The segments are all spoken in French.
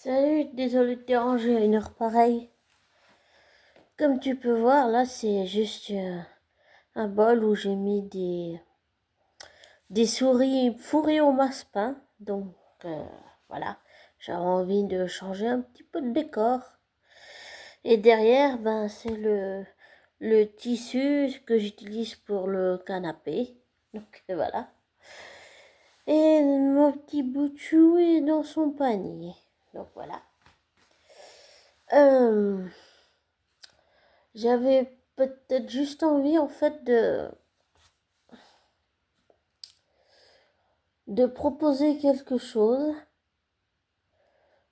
Salut, désolé de te déranger à une heure pareille. Comme tu peux voir, là, c'est juste un bol où j'ai mis des souris fourrées au massepain. Donc, voilà, j'avais envie de changer un petit peu de décor. Et derrière, ben, c'est le tissu que j'utilise pour le canapé. Donc, voilà. Et mon petit bout de chou est dans son panier. Donc, voilà. J'avais peut-être juste envie en fait de proposer quelque chose.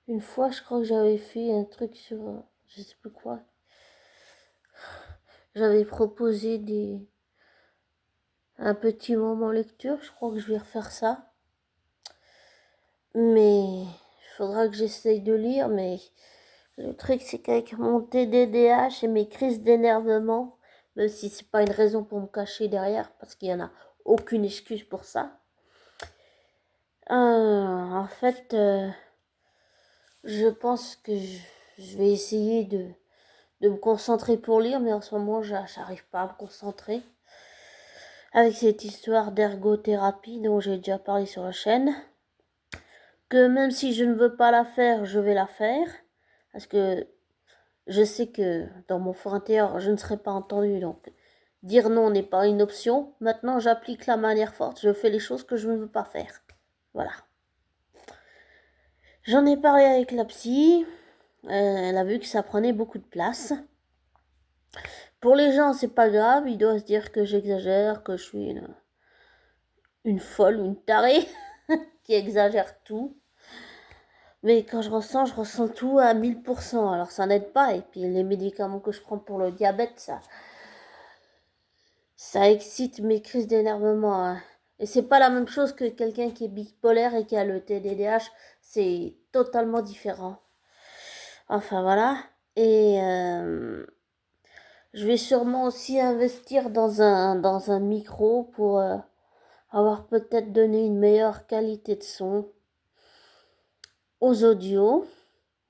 Une fois, je crois que j'avais fait un truc sur je sais plus quoi. J'avais proposé un petit moment lecture. Je crois que je vais refaire ça. Mais il faudra que j'essaye de lire. Mais le truc, c'est qu'avec mon TDDH et mes crises d'énervement, même si c'est pas une raison pour me cacher derrière, parce qu'il y en a aucune excuse pour ça. En fait, je pense que je vais essayer de me concentrer pour lire, mais en ce moment, j'arrive pas à me concentrer. Avec cette histoire d'ergothérapie dont j'ai déjà parlé sur la chaîne, que même si je ne veux pas la faire, je vais la faire, parce que je sais que dans mon fort intérieur, je ne serai pas entendue, donc dire non n'est pas une option. Maintenant, j'applique la manière forte, je fais les choses que je ne veux pas faire. Voilà. J'en ai parlé avec la psy, elle a vu que ça prenait beaucoup de place. Pour les gens, c'est pas grave, ils doivent se dire que j'exagère, que je suis une folle ou une tarée qui exagère tout. Mais quand je ressens tout à 1000%. Alors ça n'aide pas. Et puis les médicaments que je prends pour le diabète, ça excite mes crises d'énervement. Hein. Et c'est pas la même chose que quelqu'un qui est bipolaire et qui a le TDDH. C'est totalement différent. Enfin voilà. Et je vais sûrement aussi investir dans un micro pour avoir peut-être donné une meilleure qualité de son aux audios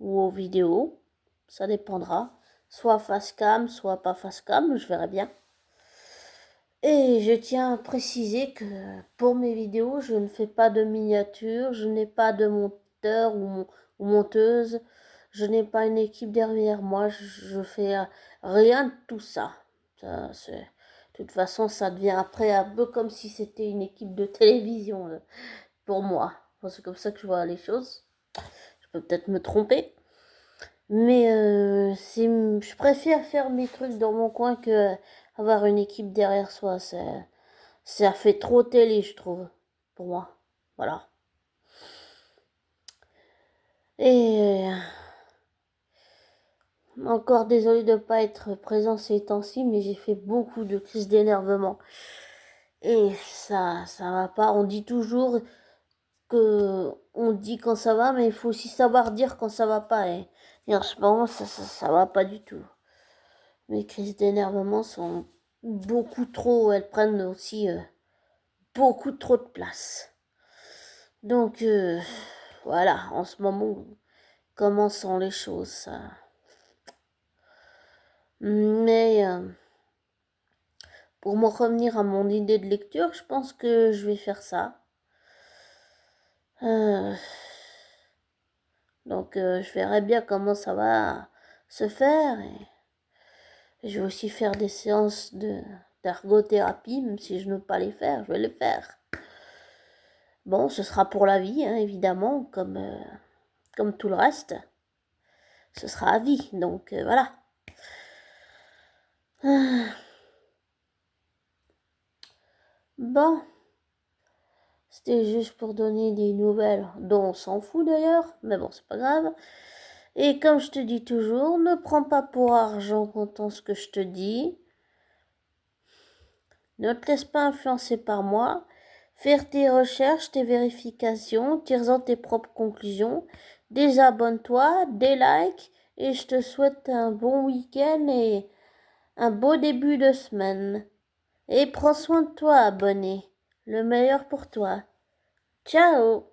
ou aux vidéos. Ça dépendra. Soit face cam, soit pas face cam, je verrai bien. Et je tiens à préciser que pour mes vidéos, je ne fais pas de miniature, je n'ai pas de monteur ou monteuse, je n'ai pas une équipe derrière moi, je fais rien de tout ça. De toute façon, ça devient après un peu comme si c'était une équipe de télévision pour moi. C'est comme ça que je vois les choses. Je peux peut-être me tromper. Mais je préfère faire mes trucs dans mon coin que avoir une équipe derrière soi. Ça fait trop télé, je trouve, pour moi. Voilà. Et encore désolé de ne pas être présent ces temps-ci, mais j'ai fait beaucoup de crises d'énervement. Et ça va pas. On dit toujours que on dit quand ça va, mais il faut aussi savoir dire quand ça va pas. Et en ce moment, ça va pas du tout. Mes crises d'énervement sont beaucoup trop, elles prennent aussi beaucoup trop de place. Donc voilà, en ce moment, comment sont les choses ça. Mais pour me revenir à mon idée de lecture, je pense que je vais faire ça. Donc je verrai bien comment ça va se faire. Et je vais aussi faire des séances d'ergothérapie, même si je ne veux pas les faire, je vais les faire. Bon, ce sera pour la vie, hein, évidemment, comme tout le reste. Ce sera à vie, donc voilà. Bon, c'était juste pour donner des nouvelles dont on s'en fout d'ailleurs, mais bon, c'est pas grave. Et comme je te dis toujours, ne prends pas pour argent comptant ce que je te dis. Ne te laisse pas influencer par moi. Faire tes recherches, tes vérifications, tire-en tes propres conclusions. Désabonne-toi, des likes, et je te souhaite un bon week-end et un beau début de semaine. Et prends soin de toi, abonné. Le meilleur pour toi. Ciao!